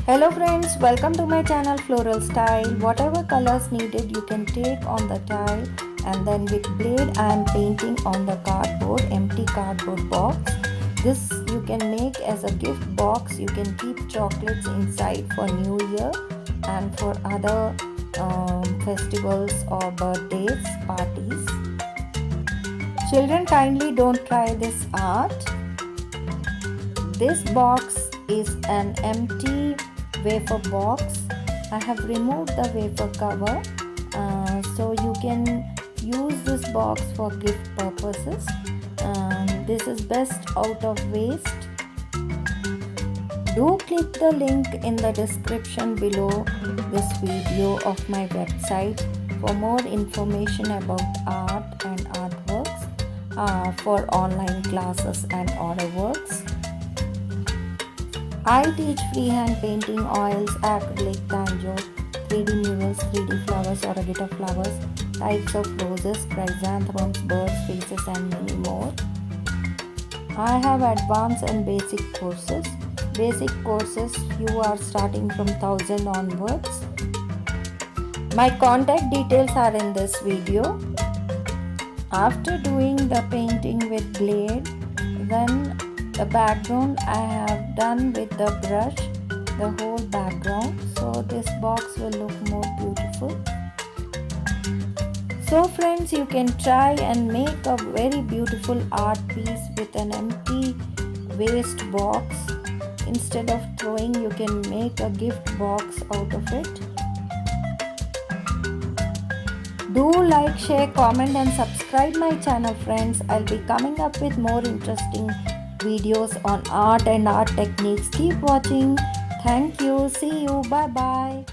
Hello friends, welcome to my channel Floral Style. Whatever colors needed you can take on the tile, and then with blade I am painting on the empty cardboard box. This you can make as a gift box. You can keep chocolates inside for New Year and for other festivals or birthdays, parties. Children, kindly don't try this art. This box is an empty wafer box. I have removed the wafer cover, so you can use this box for gift purposes. This is best out of waste. Do click the link in the description below this video of my website for more information about art and artworks, for online classes and order works. I teach freehand painting, oils, acrylic, banjo, 3D murals, 3D flowers, oragita flowers, types of roses, chrysanthemums, birds, faces and many more. I have advanced and basic courses. Basic courses you are starting from 1000 onwards. My contact details are in this video. After doing the painting with blade, then the background I have done with the brush, the whole background, so this box will look more beautiful. So friends, you can try and make a very beautiful art piece with an empty waste box. Instead of throwing, you can make a gift box out of it. Do like, share, comment and subscribe my channel friends. I'll be coming up with more interesting videos on art and art techniques. Keep watching. Thank you. See you. Bye bye.